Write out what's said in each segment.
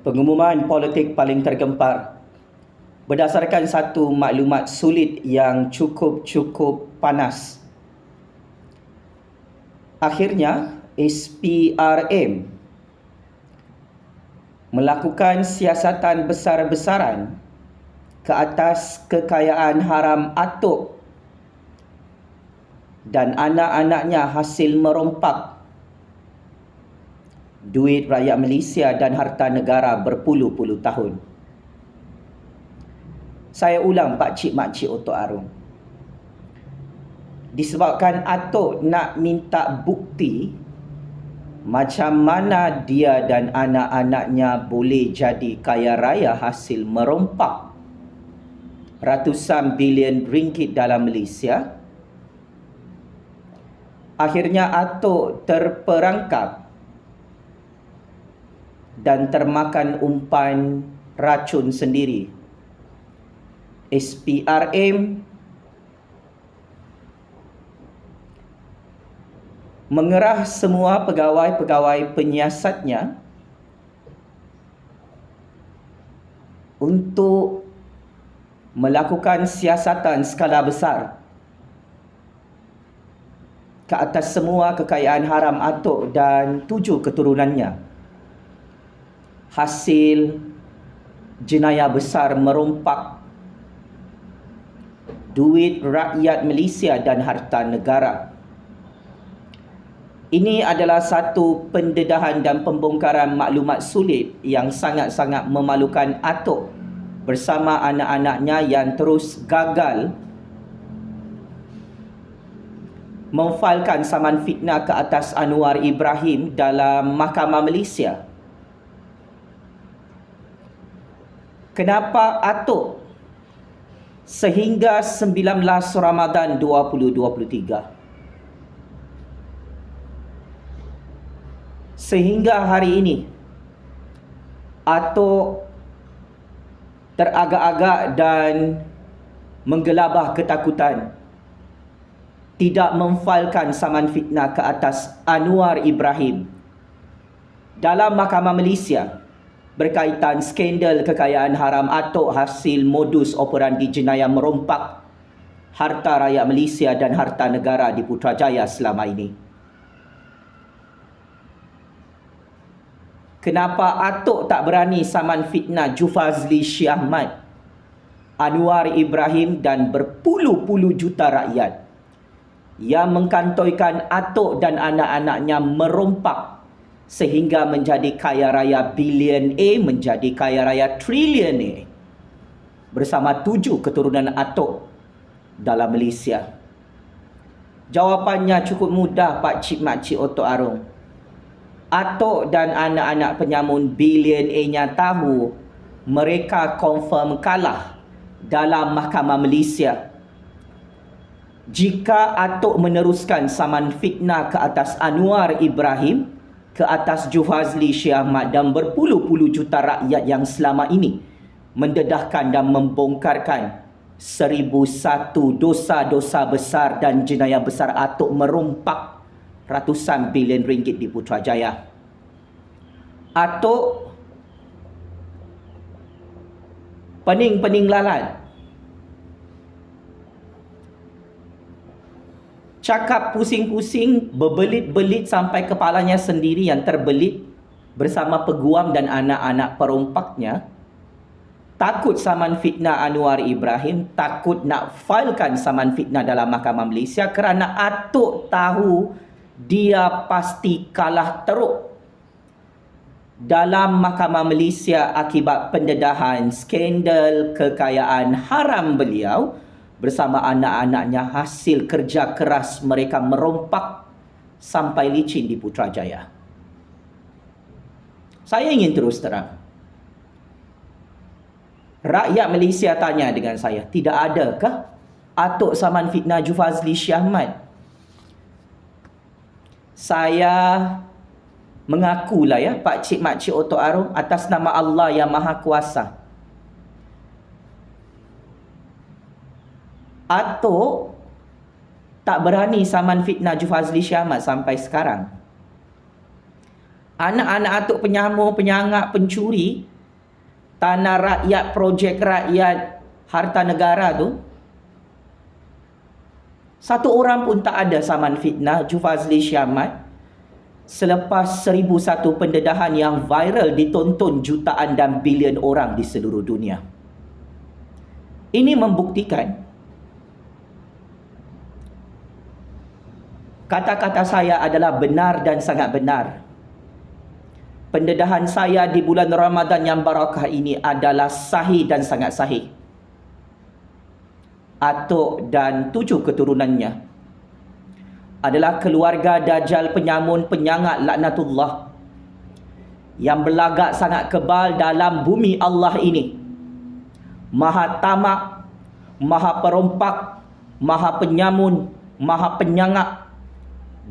Pengumuman politik paling tergempar. Berdasarkan satu maklumat sulit yang cukup panas. Akhirnya, SPRM melakukan siasatan besar-besaran ke atas kekayaan haram atuk dan anak-anaknya hasil merompak duit rakyat Malaysia dan harta negara berpuluh-puluh tahun. Saya ulang pakcik-makcik Otok Arung. Disebabkan atuk nak minta bukti macam mana dia dan anak-anaknya boleh jadi kaya raya hasil merompak ratusan bilion ringgit dalam Malaysia. Akhirnya atuk terperangkap dan termakan umpan racun sendiri. SPRM mengerah semua pegawai-pegawai penyiasatnya untuk melakukan siasatan skala besar ke atas semua kekayaan haram atuk dan 7 keturunannya. Hasil jenayah besar merompak duit rakyat Malaysia dan harta negara. Ini adalah satu pendedahan dan pembongkaran maklumat sulit yang sangat-sangat memalukan atuk bersama anak-anaknya yang terus gagal memfailkan saman fitnah ke atas Anwar Ibrahim dalam Mahkamah Malaysia. Kenapa atuk sehingga 19 Ramadan 2023 sehingga hari ini atuk teragak-agak dan menggelabah ketakutan tidak memfailkan saman fitnah ke atas Anwar Ibrahim dalam Mahkamah Malaysia berkaitan skandal kekayaan haram atuk hasil modus operandi jenayah merompak harta rakyat Malaysia dan harta negara di Putrajaya selama ini. Kenapa atuk tak berani saman fitnah Jufazli Syih Ahmad, Anwar Ibrahim dan berpuluh-puluh juta rakyat yang mengkantoikan atuk dan anak-anaknya merompak sehingga menjadi kaya raya bilion A menjadi kaya raya trilion A bersama 7 keturunan atuk dalam Malaysia? Jawapannya cukup mudah pakcik-makcik Otok Arung. Atuk dan anak-anak penyamun bilion A-nya tahu mereka confirm kalah dalam Mahkamah Malaysia. Jika atuk meneruskan saman fitnah ke atas Anwar Ibrahim, ke atas Jufazli Syih Ahmad dan berpuluh-puluh juta rakyat yang selama ini mendedahkan dan membongkarkan 1001 dosa-dosa besar dan jenayah besar atuk merompak ratusan bilion ringgit di Putrajaya. Atuk pening-pening lalat, cakap pusing-pusing, berbelit-belit sampai kepalanya sendiri yang terbelit bersama peguam dan anak-anak perompaknya. Takut saman fitnah Anwar Ibrahim, takut nak failkan saman fitnah dalam Mahkamah Malaysia kerana atuk tahu dia pasti kalah teruk dalam Mahkamah Malaysia akibat pendedahan skandal kekayaan haram beliau bersama anak-anaknya hasil kerja keras mereka merompak sampai licin di Putrajaya. Saya ingin terus terang. Rakyat Malaysia tanya dengan saya, tidak adakah atuk saman fitnah Jufazli Syih Ahmad? Saya mengakulah ya pakcik-makcik Otok Arung atas nama Allah yang Maha Kuasa. Atuk tak berani saman fitnah Jufazli Syih Ahmad sampai sekarang. Anak-anak atuk penyamur, penyangak, pencuri tanah rakyat, projek rakyat, harta negara tu, satu orang pun tak ada saman fitnah Jufazli Shah Ahmad selepas 1001 pendedahan yang viral ditonton jutaan dan bilion orang di seluruh dunia. Ini membuktikan kata-kata saya adalah benar dan sangat benar. Pendedahan saya di bulan Ramadan yang barakah ini adalah sahih dan sangat sahih. Atuk dan 7 keturunannya adalah keluarga Dajjal penyamun penyangat laknatullah yang berlagak sangat kebal dalam bumi Allah ini. Maha tamak, maha perompak, maha penyamun, maha penyangak,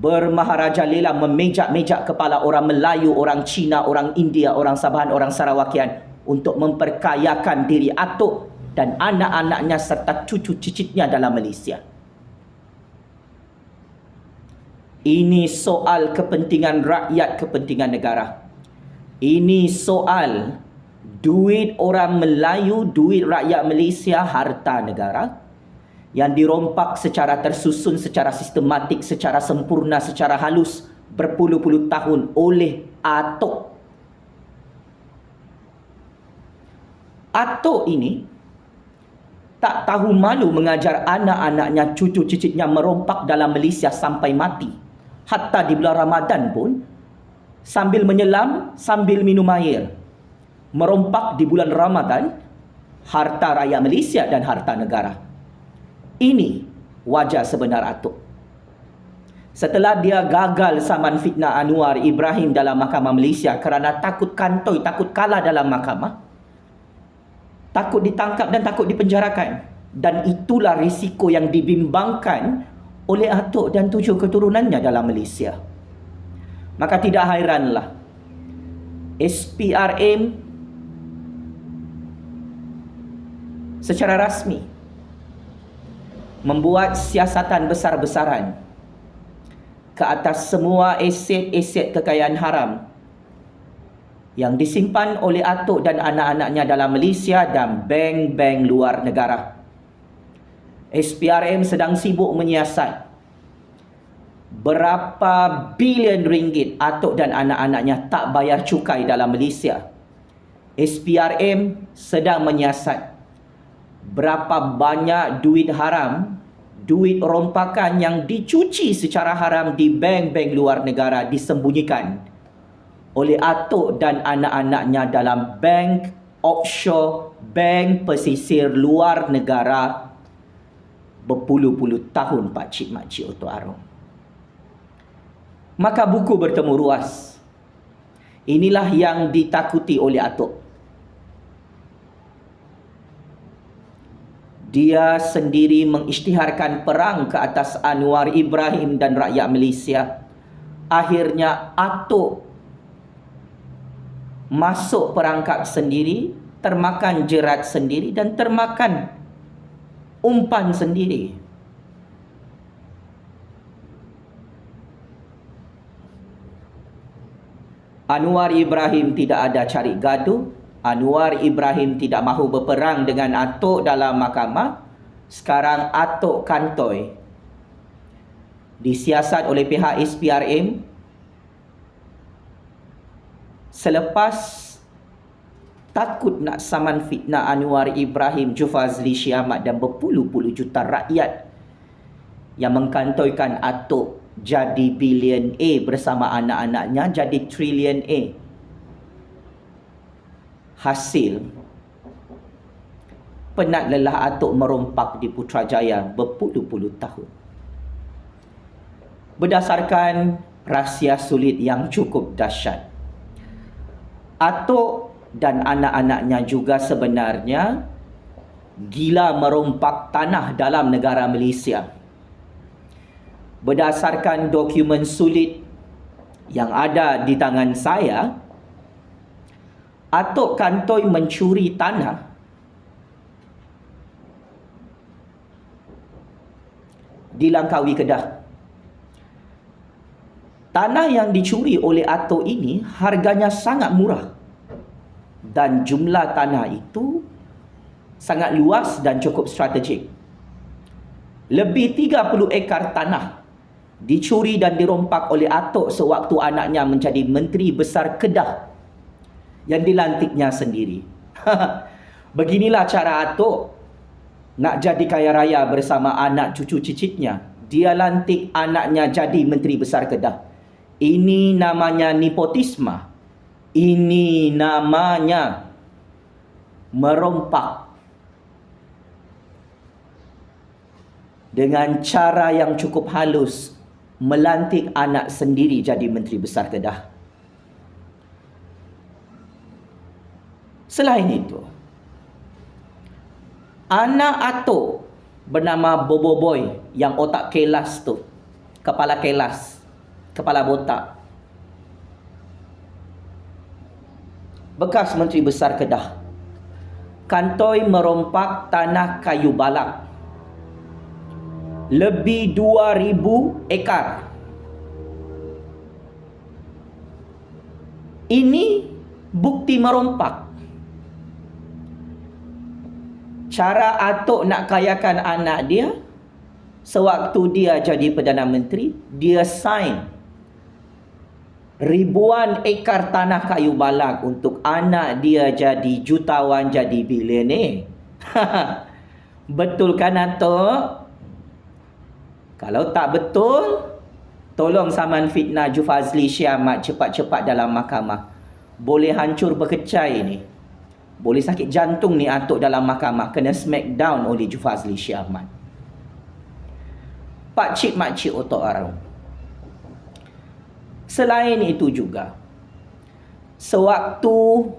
bermaharajalela, memejak-mejak kepala orang Melayu, orang Cina, orang India, orang Sabahan, orang Sarawakian untuk memperkayakan diri atuk dan anak-anaknya serta cucu cicitnya dalam Malaysia. Ini soal kepentingan rakyat, kepentingan negara. Ini soal duit orang Melayu, duit rakyat Malaysia, harta negara yang dirompak secara tersusun, secara sistematik, secara sempurna, secara halus berpuluh-puluh tahun oleh atuk. Atuk ini tak tahu malu mengajar anak-anaknya, cucu cicitnya merompak dalam Malaysia sampai mati. Hatta di bulan Ramadan pun sambil menyelam, sambil minum air, merompak di bulan Ramadan harta rakyat Malaysia dan harta negara. Ini wajah sebenar atuk. Setelah dia gagal saman fitnah Anwar Ibrahim dalam Mahkamah Malaysia kerana takut kantoi, takut kalah dalam mahkamah, takut ditangkap dan takut dipenjarakan. Dan itulah risiko yang dibimbangkan oleh atuk dan 7 keturunannya dalam Malaysia. Maka tidak hairanlah SPRM secara rasmi membuat siasatan besar-besaran ke atas semua aset-aset kekayaan haram yang disimpan oleh atuk dan anak-anaknya dalam Malaysia dan bank-bank luar negara. SPRM sedang sibuk menyiasat berapa bilion ringgit atuk dan anak-anaknya tak bayar cukai dalam Malaysia. SPRM sedang menyiasat berapa banyak duit haram, duit rompakan yang dicuci secara haram di bank-bank luar negara disembunyikan oleh atuk dan anak-anaknya dalam bank offshore, bank pesisir luar negara berpuluh-puluh tahun pakcik-makcik Oto Arong. Maka buku bertemu ruas. Inilah yang ditakuti oleh atuk. Dia sendiri mengisytiharkan perang ke atas Anwar Ibrahim dan rakyat Malaysia. Akhirnya atuk masuk perangkap sendiri, termakan jerat sendiri dan termakan umpan sendiri. Anwar Ibrahim tidak ada cari gaduh. Anwar Ibrahim tidak mahu berperang dengan atuk dalam mahkamah. Sekarang atuk kantoi disiasat oleh pihak SPRM selepas takut nak saman fitnah Anwar Ibrahim, Jufazli Shah Ahmad dan berpuluh-puluh juta rakyat yang mengkantoikan atuk jadi bilion A bersama anak-anaknya jadi trilion A. Hasil penat lelah atuk merompak di Putrajaya berpuluh-puluh tahun. Berdasarkan rahsia sulit yang cukup dahsyat, atuk dan anak-anaknya juga sebenarnya gila merompak tanah dalam negara Malaysia. Berdasarkan dokumen sulit yang ada di tangan saya, atuk kantoi mencuri tanah di Langkawi, Kedah. Tanah yang dicuri oleh atuk ini harganya sangat murah. dan jumlah tanah itu sangat luas dan cukup strategik. Lebih 30 ekar tanah dicuri dan dirompak oleh Atok sewaktu anaknya menjadi Menteri Besar Kedah yang dilantiknya sendiri. Beginilah cara Atok nak jadi kaya raya bersama anak cucu cicitnya. Dia lantik anaknya jadi Menteri Besar Kedah. Ini namanya nepotisme. Ini namanya merompak dengan cara yang cukup halus, melantik anak sendiri jadi Menteri Besar Kedah. Selain itu, anak Atok bernama Bobo Boy yang otak kelas tu, kepala kelas, kepala botak, bekas Menteri Besar Kedah, kantoi merompak tanah kayu balak lebih 2,000 ekar. Ini bukti merompak. Cara Atok nak kayakan anak dia, sewaktu dia jadi Perdana Menteri, dia sign ribuan ekar tanah kayu balak untuk anak dia jadi jutawan, jadi bilioner. Betul kan Atok? Kalau tak betul, tolong saman fitnah Jufazli Syah Ahmad cepat-cepat dalam mahkamah. Boleh hancur berkecai ni. Boleh sakit jantung ni Atok dalam mahkamah. Kena smackdown oleh Jufazli Syah Ahmad. Pakcik makcik otak arang. Selain itu juga, sewaktu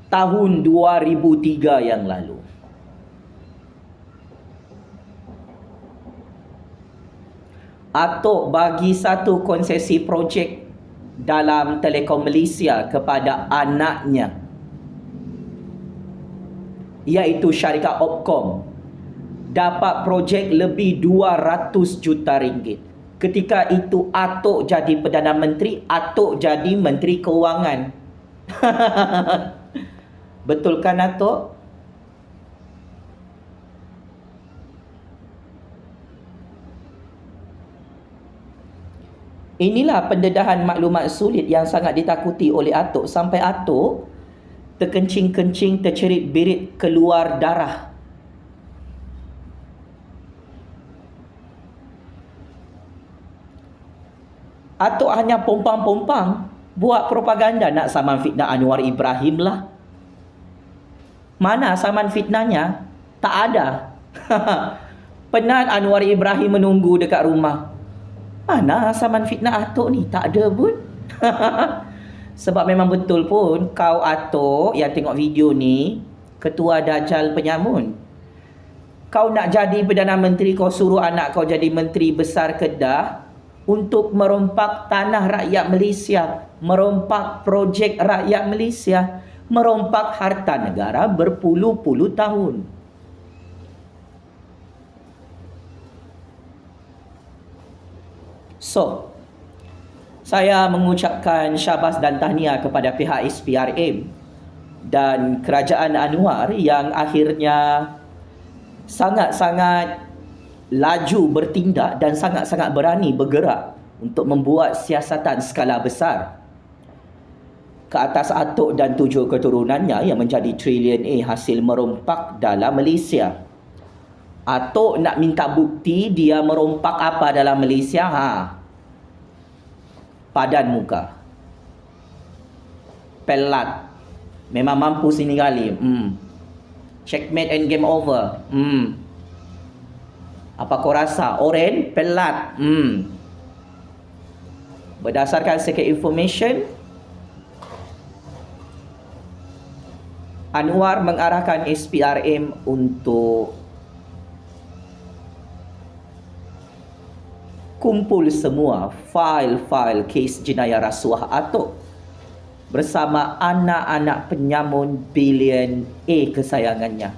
tahun 2003 yang lalu, Atok bagi satu konsesi projek dalam Telekom Malaysia kepada anaknya, iaitu syarikat Opcom. Dapat projek lebih 200 juta ringgit. Ketika itu Atok jadi Perdana Menteri, Atok jadi Menteri Kewangan. Betul kan Atok? Inilah pendedahan maklumat sulit yang sangat ditakuti oleh Atok sampai Atok terkencing-kencing, tercerit-berit, keluar darah. Atok hanya pompang-pompang buat propaganda nak saman fitnah Anwar Ibrahim lah. Mana saman fitnahnya? Tak ada. Penat Anwar Ibrahim menunggu dekat rumah. Mana saman fitnah Atok ni? Tak ada pun. Sebab memang betul pun kau Atok yang tengok video ni ketua Dajjal penyamun. Kau nak jadi Perdana Menteri, kau suruh anak kau jadi Menteri Besar Kedah untuk merompak tanah rakyat Malaysia, merompak projek rakyat Malaysia, merompak harta negara berpuluh-puluh tahun. So, saya mengucapkan syabas dan tahniah kepada pihak SPRM dan Kerajaan Anwar yang akhirnya sangat-sangat laju bertindak dan sangat-sangat berani bergerak untuk membuat siasatan skala besar ke atas Atok dan 7 keturunannya yang menjadi trilion hasil merompak dalam Malaysia. Atok nak minta bukti dia merompak apa dalam Malaysia? Padan muka. Pelat. Memang mampu sini kali. Checkmate and game over. Apa kau rasa? Oren, pelat. Berdasarkan secret information, Anwar mengarahkan SPRM untuk kumpul semua fail-fail kes jenayah rasuah Atok bersama anak-anak penyamun bilion kesayangannya.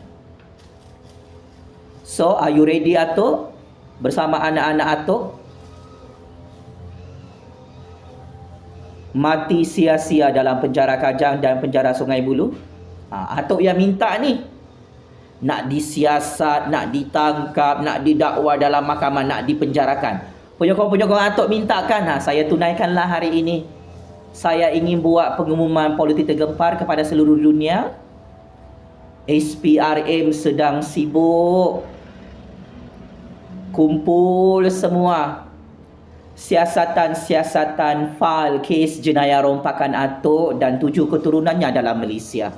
So, are you ready Atok? Bersama anak-anak Atok? Mati sia-sia dalam penjara Kajang dan penjara Sungai Buloh? Atok yang minta ni nak disiasat, nak ditangkap, nak didakwa dalam mahkamah, nak dipenjarakan. Penyokong-penyokong Atok mintakan, saya tunaikanlah hari ini. Saya ingin buat pengumuman politik tergempar kepada seluruh dunia. SPRM sedang sibuk kumpul semua siasatan-siasatan fail kes jenayah rompakan Atok dan 7 keturunannya dalam Malaysia.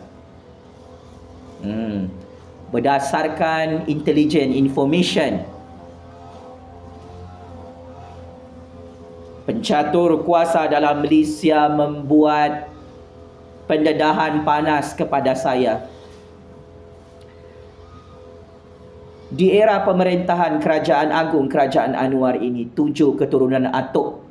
Berdasarkan intelligent information, pencatur kuasa dalam Malaysia membuat pendedahan panas kepada saya. Di era pemerintahan Kerajaan Agung Kerajaan Anwar ini, 7 keturunan Atok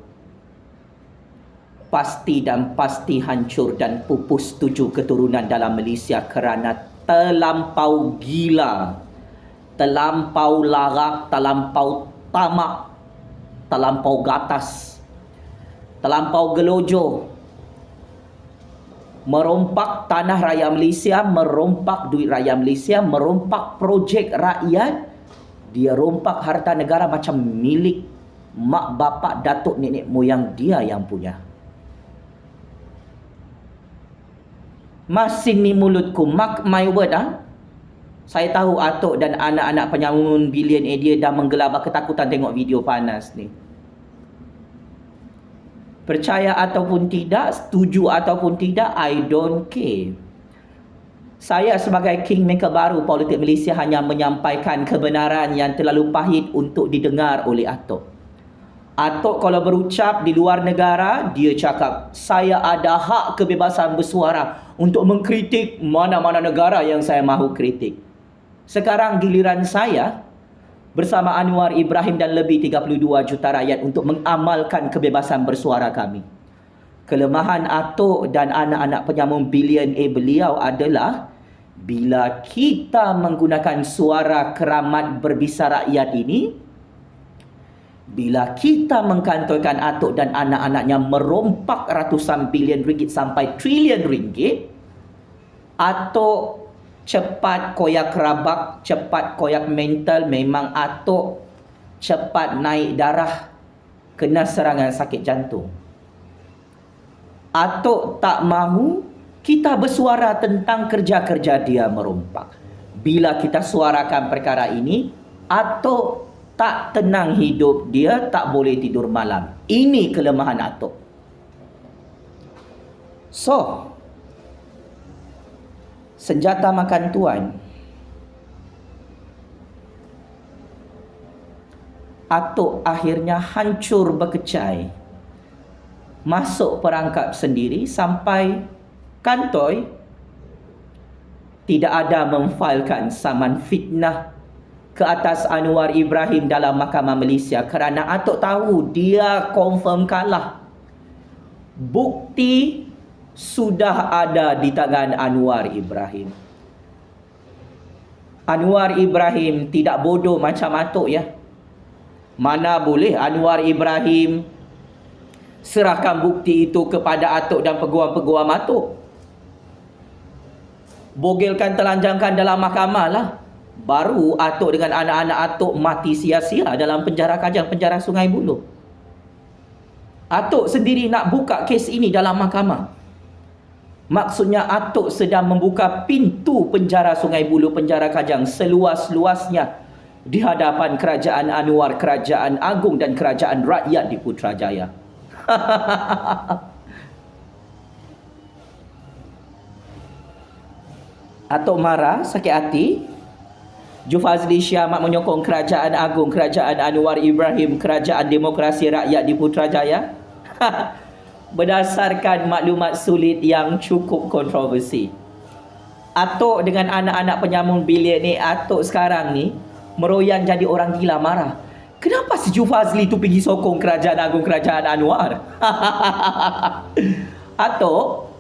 pasti dan pasti hancur dan pupus 7 keturunan dalam Malaysia kerana terlampau gila, terlampau larak, terlampau tamak, terlampau gatas, terlampau gelojoh, merompak tanah rakyat Malaysia, merompak duit rakyat Malaysia, merompak projek rakyat. Dia rompak harta negara macam milik mak bapak datuk nenek moyang dia yang punya. Masing ni mulutku, mark my word. Saya tahu Atok dan anak-anak penyamun bilion dia dah menggelabah ketakutan tengok video panas ni. Percaya ataupun tidak, setuju ataupun tidak, I don't care. Saya sebagai kingmaker baru politik Malaysia hanya menyampaikan kebenaran yang terlalu pahit untuk didengar oleh Atok. Atok kalau berucap di luar negara, dia cakap, saya ada hak kebebasan bersuara untuk mengkritik mana-mana negara yang saya mahu kritik. Sekarang giliran saya bersama Anwar Ibrahim dan lebih 32 juta rakyat untuk mengamalkan kebebasan bersuara kami. Kelemahan Atok dan anak-anak penyamun bilion beliau adalah bila kita menggunakan suara keramat berbisa rakyat ini, bila kita mengkantorkan Atok dan anak-anaknya merompak ratusan bilion ringgit sampai trilion ringgit, Atok cepat koyak rabak, cepat koyak mental, memang Atok cepat naik darah, kena serangan sakit jantung. Atok tak mahu kita bersuara tentang kerja-kerja dia merompak. Bila kita suarakan perkara ini, Atok tak tenang hidup dia, tak boleh tidur malam. Ini kelemahan Atok. So, senjata makan tuan. Atok akhirnya hancur berkecai. Masuk perangkap sendiri sampai kantoi tidak ada memfailkan saman fitnah ke atas Anwar Ibrahim dalam Mahkamah Malaysia kerana Atok tahu dia confirm kalah. Bukti sudah ada di tangan Anwar Ibrahim. Anwar Ibrahim tidak bodoh macam Atok ya. Mana boleh Anwar Ibrahim serahkan bukti itu kepada Atok dan peguam-peguam Atok. Bogelkan, telanjangkan dalam mahkamah lah. Baru Atok dengan anak-anak Atok mati sia-sia dalam penjara Kajang, penjara Sungai Buloh. Atok sendiri nak buka kes ini dalam mahkamah. Maksudnya Atok sedang membuka pintu penjara Sungai Buloh, penjara Kajang seluas-luasnya di hadapan Kerajaan Anwar, Kerajaan Agung dan Kerajaan Rakyat di Putrajaya. Atok marah, sakit hati. Jufazli Shah Ahmad menyokong Kerajaan Agung, Kerajaan Anwar Ibrahim, Kerajaan Demokrasi Rakyat di Putrajaya. Berdasarkan maklumat sulit yang cukup kontroversi. Atok dengan anak-anak penyamun bilion ni, Atok sekarang ni meroyan jadi orang gila marah. Kenapa si Jufazli tu pergi sokong Kerajaan Agung, Kerajaan Anwar? Atok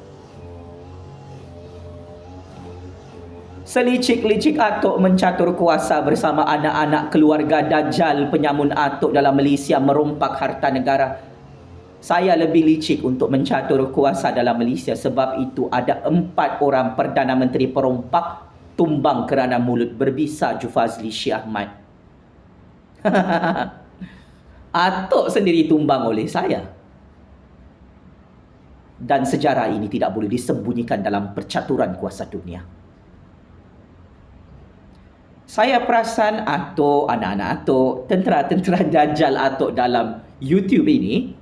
selicik-licik Atok mencatur kuasa bersama anak-anak keluarga Dajjal penyamun Atok dalam Malaysia merompak harta negara. Saya lebih licik untuk mencatur kuasa dalam Malaysia sebab itu ada 4 orang Perdana Menteri perompak tumbang kerana mulut berbisa Jufazli Syih Ahmad. Atok sendiri tumbang oleh saya. Dan sejarah ini tidak boleh disembunyikan dalam percaturan kuasa dunia. Saya perasan atok, anak-anak atok, tentera-tentera dajjal atok dalam YouTube ini,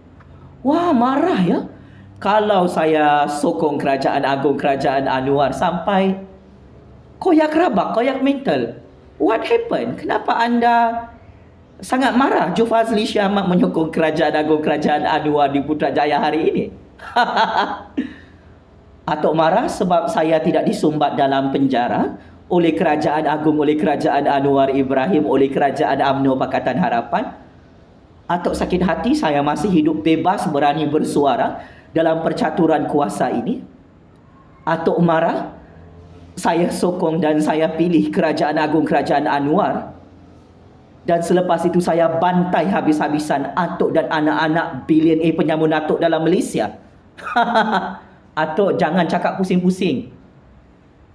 wah marah ya. Kalau saya sokong Kerajaan Agung Kerajaan Anwar sampai koyak rabak, koyak mental. What happened? Kenapa anda sangat marah Jufazli Syih Ahmad menyokong Kerajaan Agung Kerajaan Anwar di Putrajaya hari ini? Atok marah sebab saya tidak disumbat dalam penjara oleh Kerajaan Agung, oleh Kerajaan Anwar Ibrahim, oleh Kerajaan UMNO Pakatan Harapan. Atok sakit hati saya masih hidup bebas berani bersuara dalam percaturan kuasa ini. Atok marah saya sokong dan saya pilih Kerajaan Agung Kerajaan Anwar. Dan selepas itu saya bantai habis-habisan atok dan anak-anak billionaire penyamun atok dalam Malaysia. Atok jangan cakap pusing-pusing.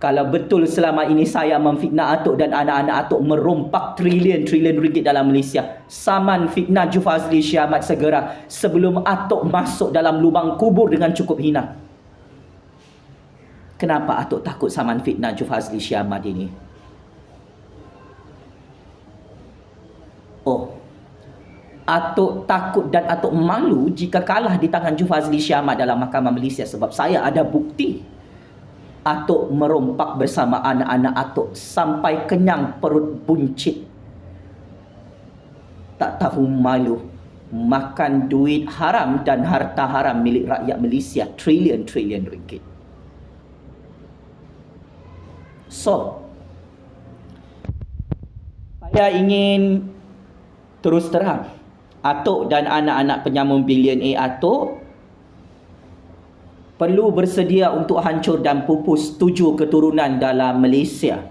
Kalau betul selama ini saya memfitnah atok dan anak-anak atok merompak trilion-trilion ringgit dalam Malaysia, saman fitnah Jufazli Syih Ahmad segera sebelum atok masuk dalam lubang kubur dengan cukup hina. Kenapa atok takut saman fitnah Jufazli Syih Ahmad ini? Oh, atok takut dan atok malu jika kalah di tangan Jufazli Syih Ahmad dalam Mahkamah Malaysia sebab saya ada bukti. Atok merompak bersama anak-anak atok sampai kenyang perut buncit. Tak tahu malu makan duit haram dan harta haram milik rakyat Malaysia trilion-trilion ringgit. So, saya ingin terus terang, atok dan anak-anak penyamun billionaire atok perlu bersedia untuk hancur dan pupus 7 keturunan dalam Malaysia.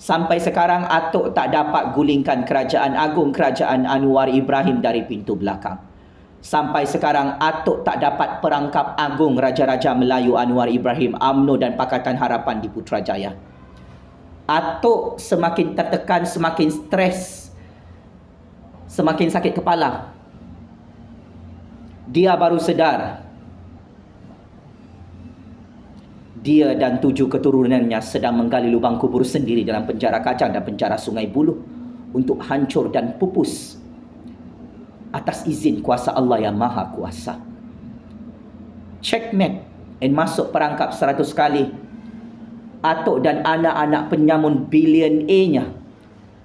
Sampai sekarang atok tak dapat gulingkan Kerajaan Agung Kerajaan Anwar Ibrahim dari pintu belakang. Sampai sekarang atok tak dapat perangkap agung Raja-Raja Melayu Anwar Ibrahim, UMNO dan Pakatan Harapan di Putrajaya. Atok semakin tertekan, semakin stres, semakin sakit kepala. Dia baru sedar dia dan 7 keturunannya sedang menggali lubang kubur sendiri dalam penjara Kajang dan penjara Sungai Buloh untuk hancur dan pupus atas izin kuasa Allah yang Maha Kuasa. Checkmate and masuk perangkap 100 kali. Atok dan anak-anak penyamun billionaire-nya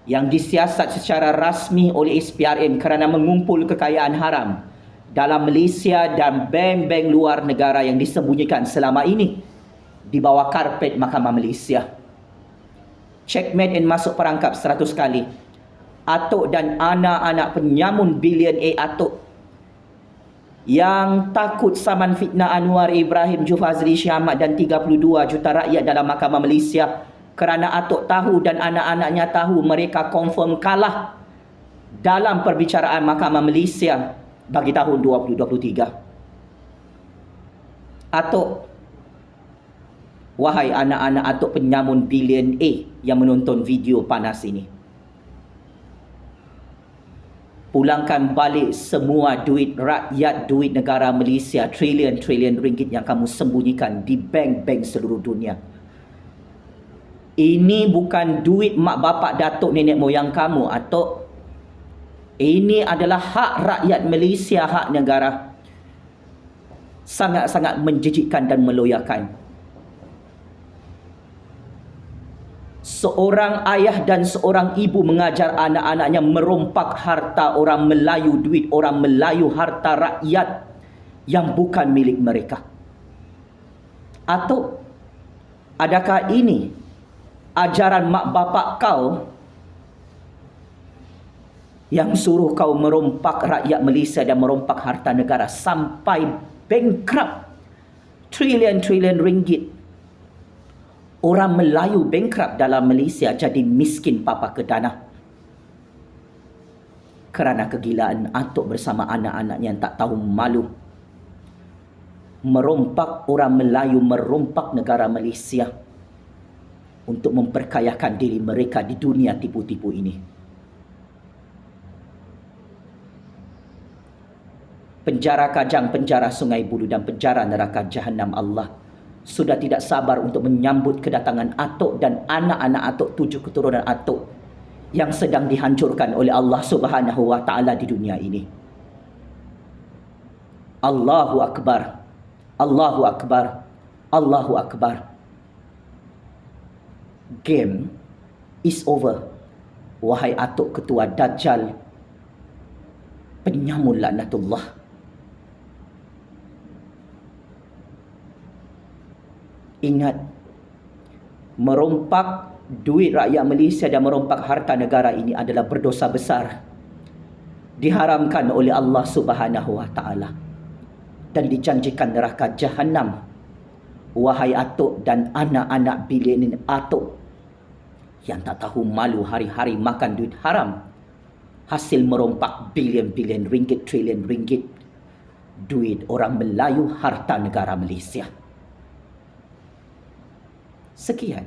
yang disiasat secara rasmi oleh SPRM kerana mengumpul kekayaan haram dalam Malaysia dan bank-bank luar negara yang disembunyikan selama ini di bawah karpet Mahkamah Malaysia. Checkmate and masuk perangkap 100 kali. Atok dan anak-anak penyamun billionaire atok yang takut saman fitnah Anwar Ibrahim, Jufazli Syih Ahmad dan 32 juta rakyat dalam Mahkamah Malaysia kerana atok tahu dan anak-anaknya tahu mereka confirm kalah dalam perbicaraan Mahkamah Malaysia bagi tahun 2023. Atok, wahai anak-anak atok penyamun billionaire yang menonton video panas ini, pulangkan balik semua duit rakyat, duit negara Malaysia, trilion-trilion ringgit yang kamu sembunyikan di bank-bank seluruh dunia. Ini bukan duit mak bapak datuk nenek moyang kamu atok. Ini adalah hak rakyat Malaysia, hak negara. Sangat-sangat menjijikkan dan meloyakan. Seorang ayah dan seorang ibu mengajar anak-anaknya merompak harta orang Melayu, duit orang Melayu, harta rakyat yang bukan milik mereka. Atau adakah ini ajaran mak bapak kau yang suruh kau merompak rakyat Malaysia dan merompak harta negara sampai bankrupt trilion-trilion ringgit? Orang Melayu bankrupt dalam Malaysia jadi miskin papa kedana. kerana kegilaan atuk bersama anak-anaknya yang tak tahu malu. Merompak orang Melayu, merompak negara Malaysia untuk memperkayakan diri mereka di dunia tipu-tipu ini. Penjara Kajang, penjara Sungai Buloh dan penjara neraka Jahanam Allah sudah tidak sabar untuk menyambut kedatangan atuk dan anak-anak atuk, 7 keturunan atuk yang sedang dihancurkan oleh Allah Subhanahu wa taala di dunia ini. Allahu Akbar. Allahu Akbar. Allahu Akbar. Game is over. Wahai atuk ketua Dajjal, penyamun laknatullah. Ingat, merompak duit rakyat Malaysia dan merompak harta negara ini adalah berdosa besar. Diharamkan oleh Allah Subhanahu wa taala dan dijanjikan neraka Jahanam. Wahai atuk dan anak-anak bilion atuk yang tak tahu malu hari-hari makan duit haram, hasil merompak bilion-bilion ringgit, trilion ringgit, duit orang Melayu, harta negara Malaysia. Sekian.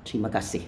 Terima kasih.